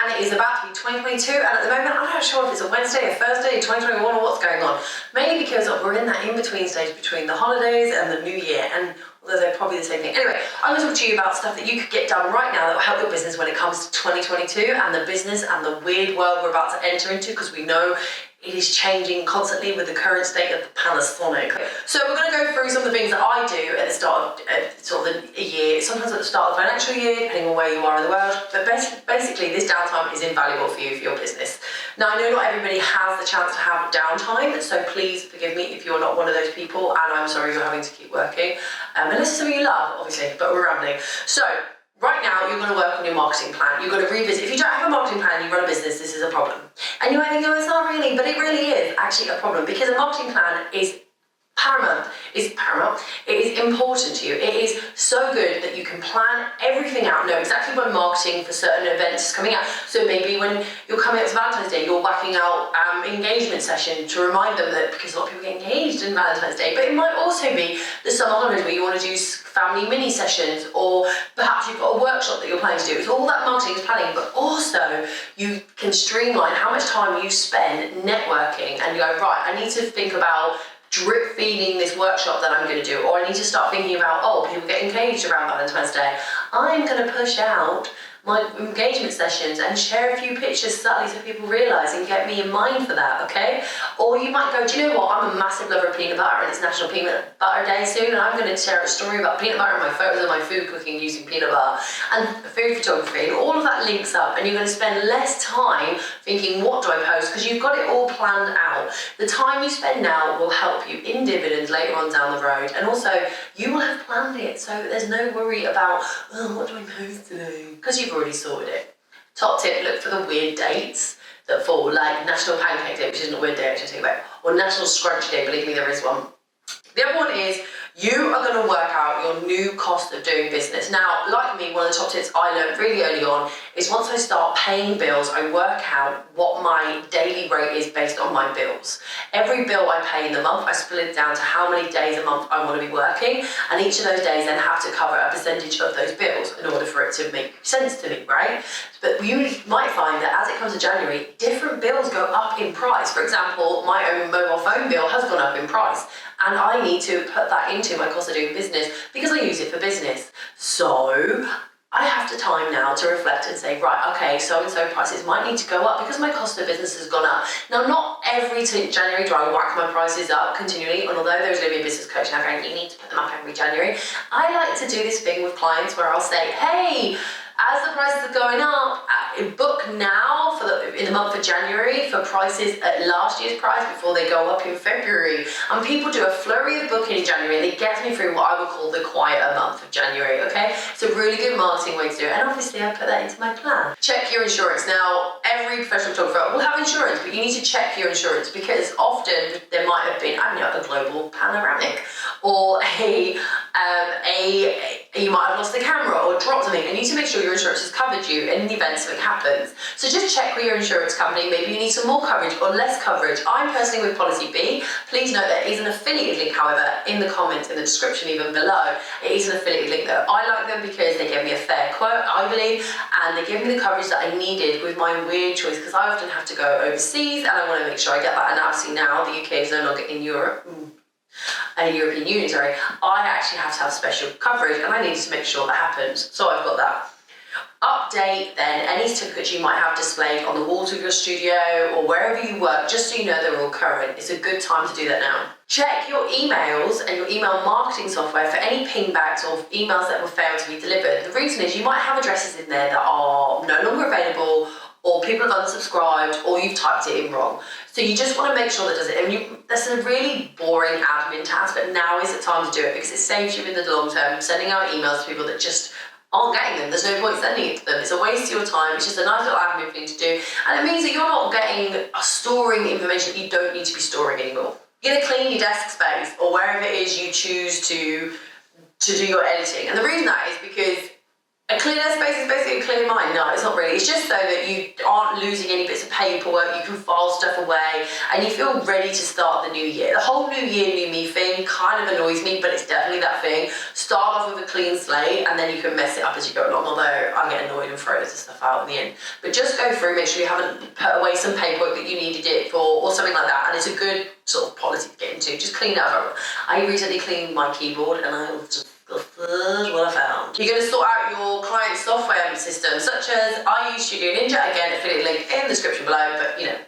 and it is about to be 2022, and at the moment I'm not sure if it's a Wednesday, a Thursday, 2021, or what's going on. Mainly because we're in that in-between stage between the holidays and the new year, and although they're probably the same thing. Anyway, I'm going to talk to you about stuff that you could get done right now that will help your business when it comes to 2022 and the business and the weird world we're about to enter into, because we know it is changing constantly with the current state of the Panasonic. So we're going to go through some of the things that I do at the start of a year, sometimes at the start of the financial year, depending on where you are in the world. But basically, this downtime is invaluable for you, for your business. Now, I know not everybody has the chance to have downtime, so please forgive me if you're not one of those people, and I'm sorry you're having to keep working. Unless it's something you love, obviously, but we're rambling. So, right now, you're going to work on your marketing plan. You've got to revisit. If you don't have a marketing plan and you run a business, this is a problem. And you might think, oh, it's not really, but it really is actually a problem, because a marketing plan is paramount. It is important to you. It is so good that you can plan everything out, know exactly when marketing for certain events is coming out. So maybe when you're coming up to Valentine's Day, you're whacking out engagement session to remind them that, because a lot of people get engaged in Valentine's Day, but it might also be the summer holidays where you want to do family mini sessions, or perhaps you've got a workshop that you're planning to do. It's all that marketing is planning, but also you can streamline how much time you spend networking, and you go, right, I need to think about drip feeding this workshop that I'm going to do, or I need to start thinking about, oh, people get engaged around Valentine's Day. I'm going to push out my engagement sessions and share a few pictures subtly so people realise and get me in mind for that, okay? Or you might go, do you know what, I'm a massive lover of peanut butter and it's National Peanut Butter Day soon, and I'm going to share a story about peanut butter and my photos of my food cooking using peanut butter and food photography, and all of that links up, and you're going to spend less time thinking, what do I post, because you've got it all planned out. The time you spend now will help you in dividends later on down the road, and also you will have planned it, so there's no worry about, oh, what do I post today, because you've already sorted it. Top tip, look for the weird dates that fall, like National Pancake Day, which isn't a weird day actually, about, or National Scrunch Day, believe me, there is one. The other one is, you are going to work out your new cost of doing business. Now, like me, one of the top tips I learned really early on is, once I start paying bills, I work out what my daily rate is based on my bills. Every bill I pay in the month, I split it down to how many days a month I want to be working, and each of those days then have to cover a percentage of those bills in order for it to make sense to me, right? But you might find that as it comes to January, different bills go up in price. For example, my own mobile phone bill has gone up in price, and I need to put that into my cost of doing business because I use it for business. So I have to time now to reflect and say, right, okay, so-and-so prices might need to go up because my cost of business has gone up. Now, not every January do I whack my prices up continually, and although there's going to be a business coach now going, you need to put them up every January, I like to do this thing with clients where I'll say, hey, as the prices are going up, book now in the month of January for prices at last year's price before they go up in February. And people do a flurry of booking in January, and it gets me through what I would call the quieter month of January, okay? It's a really good marketing way to do it, and obviously I put that into my plan. Check your insurance. Now, every professional photographer will have insurance, but you need to check your insurance, because often there might have been, a global panoramic, or you might have lost the camera or dropped something, and you need to make sure your insurance has covered you in the event something happens. So just check with your insurance company. Maybe you need some more coverage or less coverage. I'm personally with Policy B. Please note that it is an affiliate link, however, in the comments, in the description even below. It is an affiliate link though. I like them because they give me a fair quote, I believe, and they give me the coverage that I needed with my weird choice, because I often have to go overseas and I want to make sure I get that. And obviously now the UK is no longer in Europe. European Union, sorry, I actually have to have special coverage, and I need to make sure that happens. So I've got that. Update then any certificates you might have displayed on the walls of your studio or wherever you work, just so you know they're all current. It's a good time to do that now. Check your emails and your email marketing software for any pingbacks or emails that will fail to be delivered. The reason is you might have addresses in there that are no longer available, or people have unsubscribed, or you've typed it in wrong. So you just want to make sure that does it. And that's a really boring admin task, but now is the time to do it, because it saves you in the long term sending out emails to people that just aren't getting them. There's no point sending it to them. It's a waste of your time. It's just a nice little admin thing to do. And it means that you're not storing information that you don't need to be storing anymore. You're going to clean your desk space or wherever it is you choose to do your editing. And the reason that is because A clear space is basically a clear mind. No, it's not really. It's just so that you aren't losing any bits of paperwork, you can file stuff away, and you feel ready to start the new year. The whole new year, new me thing kind of annoys me, but it's definitely that thing. Start off with a clean slate, and then you can mess it up as you go along, although I get annoyed and throw loads of stuff out in the end. But just go through, make sure you haven't put away some paperwork that you needed it for, or something like that, and it's a good sort of policy to get into. Just clean up. I recently cleaned my keyboard, and I was just what I found. You're going to sort out your client software system, such as I use Studio Ninja, again, affiliate link in the description below, but you know,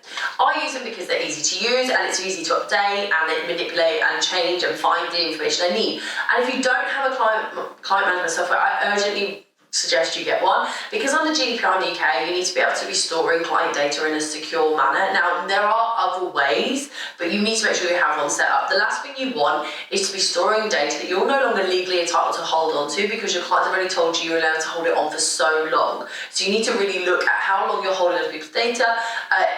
I use them because they're easy to use and it's easy to update and manipulate and change and find the information I need. And if you don't have a client management software, I urgently suggest you get one, because under GDPR in the UK you need to be able to be storing client data in a secure manner. Now there are other ways, but you need to make sure you have one set up. The last thing you want is to be storing data that you're no longer legally entitled to hold on to, because your clients have already told you you're allowed to hold it on for so long. So you need to really look at how long you're holding on to people's data.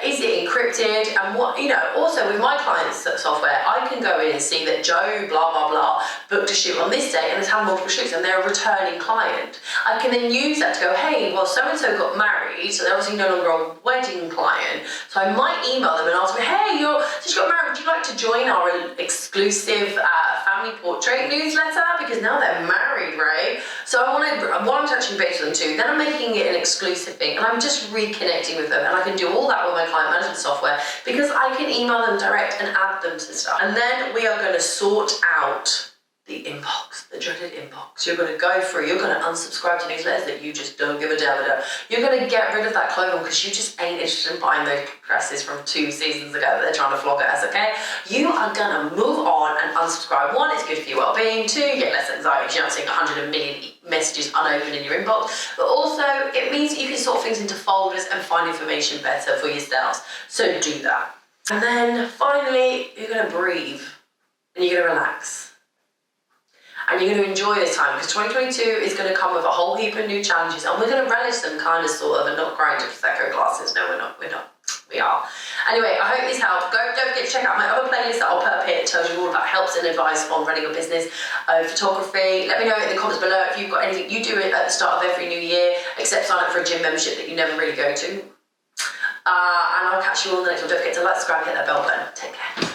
Is it encrypted? And what, you know, also with my clients' software, I can go in and see that Joe blah blah blah booked a shoot on this date and has had multiple shoots and they're a returning client. I can then use that to go, hey, well, so-and-so got married, so they're obviously no longer a wedding client. So I might email them and ask them, hey, since you got married, would you like to join our exclusive family portrait newsletter? Because now they're married, right? So I want to touching base with them too. Then I'm making it an exclusive thing, and I'm just reconnecting with them, and I can do all that with my client management software because I can email them direct and add them to stuff. And then we are going to sort out the inbox, the dreaded inbox. You're going to go through, you're going to unsubscribe to newsletters that you just don't give a damn about. You're going to get rid of that clothing because you just ain't interested in buying those dresses from 2 seasons ago that they're trying to flog at us, okay? You are going to move on and unsubscribe. 1, it's good for your well-being. 2, you get less anxiety if you're not seeing 100 million messages unopened in your inbox. But also, it means that you can sort things into folders and find information better for yourselves. So do that. And then finally, you're going to breathe and you're going to relax. And you're going to enjoy this time, because 2022 is going to come with a whole heap of new challenges, and we're going to relish them kind of, sort of, and not grind to Prosecco glasses. No, we're not. We are. Anyway, I hope this helped. Don't forget to check out my other playlist that I'll put up here that tells you all about helps and advice on running a business, photography. Let me know in the comments below if you've got anything you do it at the start of every new year, except sign up for a gym membership that you never really go to. And I'll catch you all in the next one. Don't forget to like, subscribe, hit that bell button. Take care.